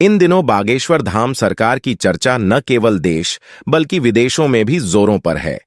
इन दिनों बागेश्वर धाम सरकार की चर्चा न केवल देश बल्कि विदेशों में भी जोरों पर है।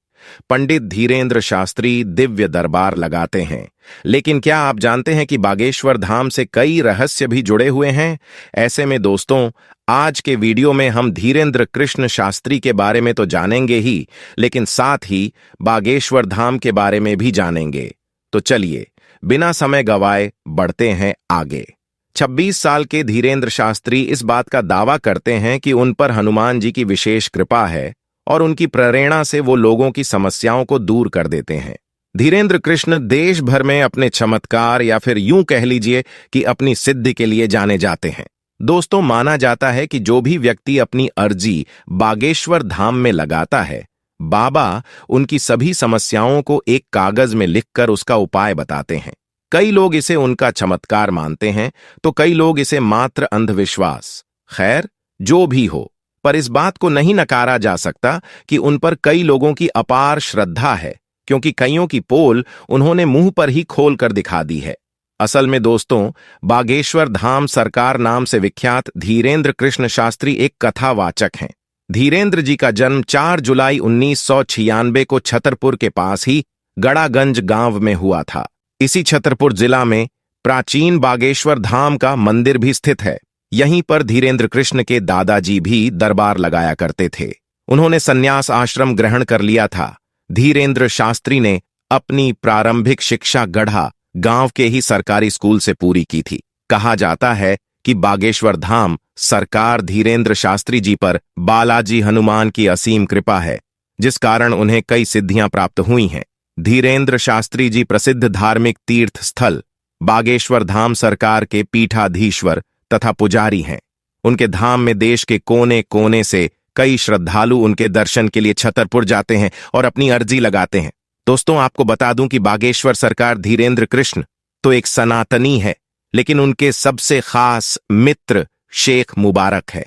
पंडित धीरेंद्र शास्त्री दिव्य दरबार लगाते हैं, लेकिन क्या आप जानते हैं कि बागेश्वर धाम से कई रहस्य भी जुड़े हुए हैं? ऐसे में दोस्तों, आज के वीडियो में हम धीरेंद्र कृष्ण शास्त्री के बारे में तो जानेंगे ही, लेकिन साथ ही बागेश्वर धाम के बारे में भी जानेंगे। तो चलिए बिना समय गवाए बढ़ते हैं आगे। 26 साल के धीरेंद्र शास्त्री इस बात का दावा करते हैं कि उन पर हनुमान जी की विशेष कृपा है और उनकी प्रेरणा से वो लोगों की समस्याओं को दूर कर देते हैं। धीरेंद्र कृष्ण देश भर में अपने चमत्कार या फिर यूं कह लीजिए कि अपनी सिद्धि के लिए जाने जाते हैं। दोस्तों, माना जाता है कि जो भी व्यक्ति अपनी अर्जी बागेश्वर धाम में लगाता है, बाबा उनकी सभी समस्याओं को एक कागज में लिखकर उसका उपाय बताते हैं। कई लोग इसे उनका चमत्कार मानते हैं तो कई लोग इसे मात्र अंधविश्वास। खैर, जो भी हो, पर इस बात को नहीं नकारा जा सकता कि उन पर कई लोगों की अपार श्रद्धा है, क्योंकि कईयों की पोल उन्होंने मुंह पर ही खोल कर दिखा दी है। असल में दोस्तों, बागेश्वर धाम सरकार नाम से विख्यात धीरेंद्र कृष्ण शास्त्री एक कथावाचक हैं। धीरेंद्र जी का जन्म 4 जुलाई 1996 को छतरपुर के पास ही गड़ागंज गांव में हुआ था। इसी छतरपुर जिला में प्राचीन बागेश्वर धाम का मंदिर भी स्थित है। यहीं पर धीरेंद्र कृष्ण के दादाजी भी दरबार लगाया करते थे। उन्होंने संन्यास आश्रम ग्रहण कर लिया था। धीरेंद्र शास्त्री ने अपनी प्रारंभिक शिक्षा गढ़ा गांव के ही सरकारी स्कूल से पूरी की थी। कहा जाता है कि बागेश्वर धाम सरकार धीरेंद्र शास्त्री जी पर बालाजी हनुमान की असीम कृपा है, जिस कारण उन्हें कई सिद्धियां प्राप्त हुई हैं। धीरेंद्र शास्त्री जी प्रसिद्ध धार्मिक तीर्थ स्थल बागेश्वर धाम सरकार के पीठाधीश्वर तथा पुजारी हैं। उनके धाम में देश के कोने कोने से कई श्रद्धालु उनके दर्शन के लिए छतरपुर जाते हैं और अपनी अर्जी लगाते हैं। दोस्तों, आपको बता दूं कि बागेश्वर सरकार धीरेंद्र कृष्ण तो एक सनातनी है, लेकिन उनके सबसे खास मित्र शेख मुबारक है,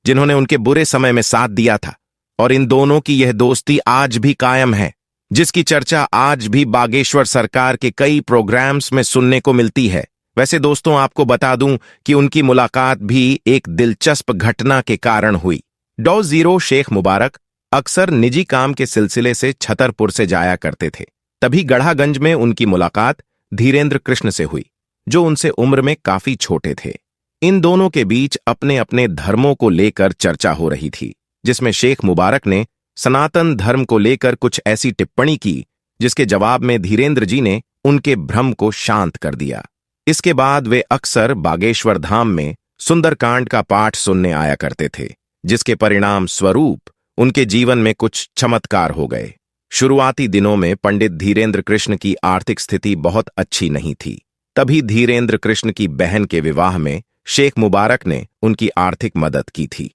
जिन्होंने उनके बुरे समय में साथ दिया था, और इन दोनों की यह दोस्ती आज भी कायम है, जिसकी चर्चा आज भी बागेश्वर सरकार के कई प्रोग्राम्स में सुनने को मिलती है। वैसे दोस्तों, आपको बता दूं कि उनकी मुलाकात भी एक दिलचस्प घटना के कारण हुई। डॉ. शेख मुबारक अक्सर निजी काम के सिलसिले से छतरपुर से जाया करते थे। तभी गढ़ागंज में उनकी मुलाकात धीरेंद्र कृष्ण से हुई, जो उनसे उम्र में काफी छोटे थे। इन दोनों के बीच अपने अपने धर्मों को लेकर चर्चा हो रही थी, जिसमें शेख मुबारक ने सनातन धर्म को लेकर कुछ ऐसी टिप्पणी की जिसके जवाब में धीरेंद्र जी ने उनके भ्रम को शांत कर दिया। इसके बाद वे अक्सर बागेश्वर धाम में सुंदरकांड का पाठ सुनने आया करते थे, जिसके परिणाम स्वरूप उनके जीवन में कुछ चमत्कार हो गए। शुरुआती दिनों में पंडित धीरेंद्र कृष्ण की आर्थिक स्थिति बहुत अच्छी नहीं थी। तभी धीरेंद्र कृष्ण की बहन के विवाह में शेख मुबारक ने उनकी आर्थिक मदद की थी।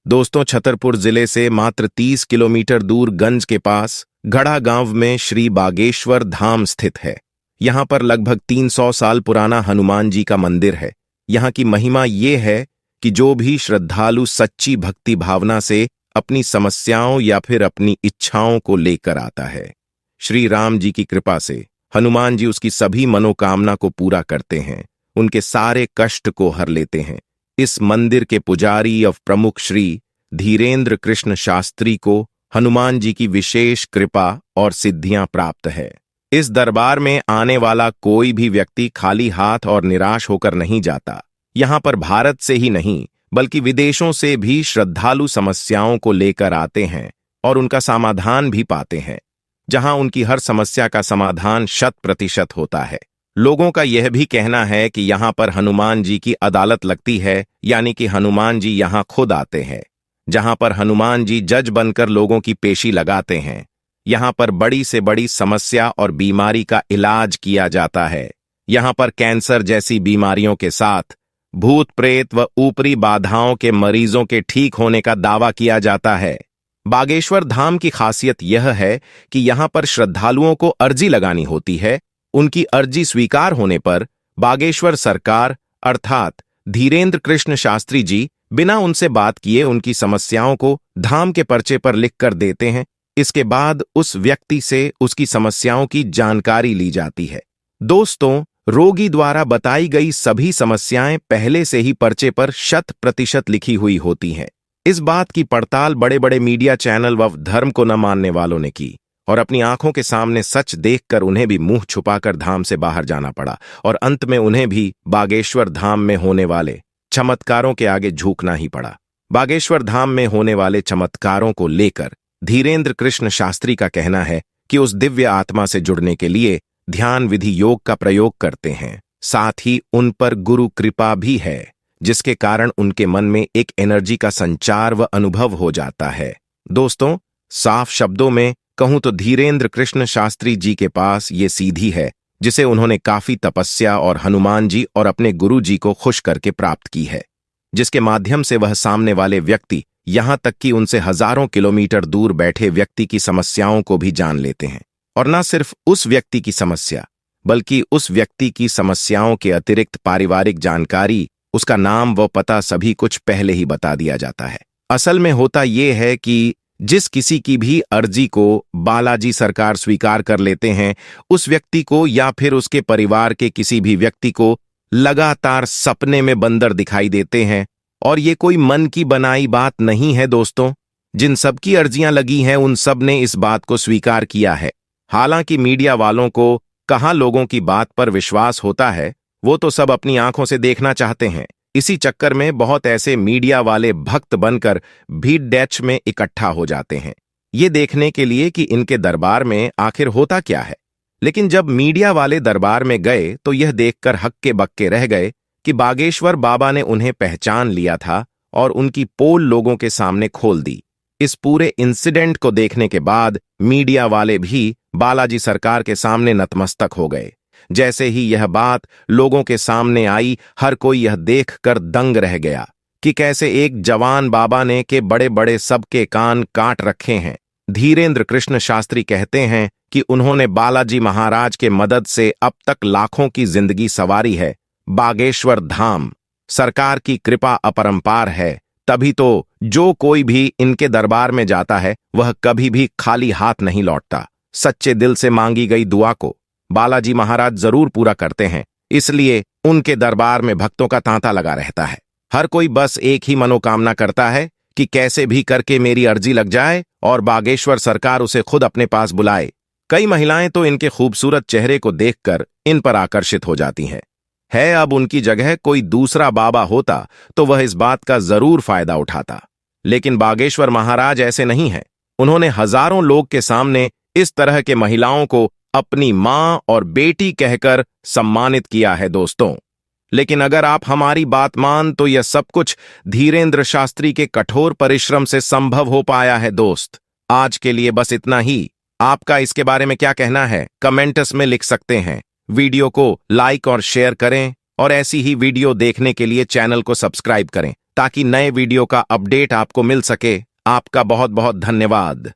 दोस्तों, छतरपुर जिले से मात्र 30 किलोमीटर दूर गंज के पास गढ़ा गांव में श्री बागेश्वर धाम स्थित है। यहां पर लगभग 300 साल पुराना हनुमान जी का मंदिर है। यहां की महिमा ये है कि जो भी श्रद्धालु सच्ची भक्ति भावना से अपनी समस्याओं या फिर अपनी इच्छाओं को लेकर आता है, श्री राम जी की कृपा से हनुमान जी उसकी सभी मनोकामना को पूरा करते हैं, उनके सारे कष्ट को हर लेते हैं। इस मंदिर के पुजारी और प्रमुख श्री धीरेंद्र कृष्ण शास्त्री को हनुमान जी की विशेष कृपा और सिद्धियां प्राप्त है। इस दरबार में आने वाला कोई भी व्यक्ति खाली हाथ और निराश होकर नहीं जाता। यहां पर भारत से ही नहीं बल्कि विदेशों से भी श्रद्धालु समस्याओं को लेकर आते हैं और उनका समाधान भी पाते हैं, जहां उनकी हर समस्या का समाधान 100% होता है। लोगों का यह भी कहना है कि यहां पर हनुमान जी की अदालत लगती है, यानी कि हनुमान जी यहां खुद आते हैं, जहां पर हनुमान जी जज बनकर लोगों की पेशी लगाते हैं। यहां पर बड़ी से बड़ी समस्या और बीमारी का इलाज किया जाता है। यहां पर कैंसर जैसी बीमारियों के साथ भूत प्रेत व ऊपरी बाधाओं के मरीजों के ठीक होने का दावा किया जाता है। बागेश्वर धाम की खासियत यह है कि यहां पर श्रद्धालुओं को अर्जी लगानी होती है। उनकी अर्जी स्वीकार होने पर बागेश्वर सरकार अर्थात धीरेंद्र कृष्ण शास्त्री जी बिना उनसे बात किए उनकी समस्याओं को धाम के पर्चे पर लिख कर देते हैं। इसके बाद उस व्यक्ति से उसकी समस्याओं की जानकारी ली जाती है। दोस्तों, रोगी द्वारा बताई गई सभी समस्याएं पहले से ही पर्चे पर 100% लिखी हुई होती हैं। इस बात की पड़ताल बड़े बड़े मीडिया चैनल व धर्म को न मानने वालों ने की और अपनी आंखों के सामने सच देखकर उन्हें भी मुंह छुपाकर धाम से बाहर जाना पड़ा और अंत में उन्हें भी बागेश्वर धाम में होने वाले चमत्कारों के आगे झुकना ही पड़ा। बागेश्वर धाम में होने वाले चमत्कारों को लेकर धीरेंद्र कृष्ण शास्त्री का कहना है कि उस दिव्य आत्मा से जुड़ने के लिए ध्यान विधि योग का प्रयोग करते हैं, साथ ही उन पर गुरु कृपा भी है, जिसके कारण उनके मन में एक एनर्जी का संचार व अनुभव हो जाता है। दोस्तों, साफ शब्दों में कहूं तो धीरेंद्र कृष्ण शास्त्री जी के पास ये सीधी है जिसे उन्होंने काफी तपस्या और हनुमान जी और अपने गुरु जी को खुश करके प्राप्त की है, जिसके माध्यम से वह सामने वाले व्यक्ति यहां तक कि उनसे हजारों किलोमीटर दूर बैठे व्यक्ति की समस्याओं को भी जान लेते हैं। और न सिर्फ उस व्यक्ति की समस्या बल्कि उस व्यक्ति की समस्याओं के अतिरिक्त पारिवारिक जानकारी, उसका नाम व पता सभी कुछ पहले ही बता दिया जाता है। असल में होता यह है कि जिस किसी की भी अर्जी को बालाजी सरकार स्वीकार कर लेते हैं, उस व्यक्ति को या फिर उसके परिवार के किसी भी व्यक्ति को लगातार सपने में बंदर दिखाई देते हैं। और ये कोई मन की बनाई बात नहीं है दोस्तों, जिन सब की अर्जियां लगी हैं उन सब ने इस बात को स्वीकार किया है। हालांकि मीडिया वालों को कहां लोगों की बात पर विश्वास होता है, वो तो सब अपनी आंखों से देखना चाहते हैं। इसी चक्कर में बहुत ऐसे मीडिया वाले भक्त बनकर भीड़ डैच में इकट्ठा हो जाते हैं, ये देखने के लिए कि इनके दरबार में आखिर होता क्या है। लेकिन जब मीडिया वाले दरबार में गए तो यह देखकर हक्के बक्के रह गए कि बागेश्वर बाबा ने उन्हें पहचान लिया था और उनकी पोल लोगों के सामने खोल दी। इस पूरे इंसिडेंट को देखने के बाद मीडिया वाले भी बालाजी सरकार के सामने नतमस्तक हो गए। जैसे ही यह बात लोगों के सामने आई, हर कोई यह देखकर दंग रह गया कि कैसे एक जवान बाबा ने के बड़े बड़े सबके कान काट रखे हैं। धीरेंद्र कृष्ण शास्त्री कहते हैं कि उन्होंने बालाजी महाराज के मदद से अब तक लाखों की जिंदगी सवारी है। बागेश्वर धाम सरकार की कृपा अपरंपार है, तभी तो जो कोई भी इनके दरबार में जाता है वह कभी भी खाली हाथ नहीं लौटता। सच्चे दिल से मांगी गई दुआ को बालाजी महाराज जरूर पूरा करते हैं, इसलिए उनके दरबार में भक्तों का तांता लगा रहता है। हर कोई बस एक ही मनोकामना करता है कि कैसे भी करके मेरी अर्जी लग जाए और बागेश्वर सरकार उसे खुद अपने पास बुलाए। कई महिलाएं तो इनके खूबसूरत चेहरे को देखकर इन पर आकर्षित हो जाती हैं। अब उनकी जगह कोई दूसरा बाबा होता तो वह इस बात का जरूर फायदा उठाता, लेकिन बागेश्वर महाराज ऐसे नहीं हैं। उन्होंने हजारों लोग के सामने इस तरह के महिलाओं को अपनी मां और बेटी कहकर सम्मानित किया है दोस्तों। लेकिन अगर आप हमारी बात मान तो यह सब कुछ धीरेंद्र शास्त्री के कठोर परिश्रम से संभव हो पाया है दोस्त। आज के लिए बस इतना ही। आपका इसके बारे में क्या कहना है कमेंट्स में लिख सकते हैं। वीडियो को लाइक और शेयर करें और ऐसी ही वीडियो देखने के लिए चैनल को सब्सक्राइब करें ताकि नए वीडियो का अपडेट आपको मिल सके। आपका बहुत बहुत धन्यवाद।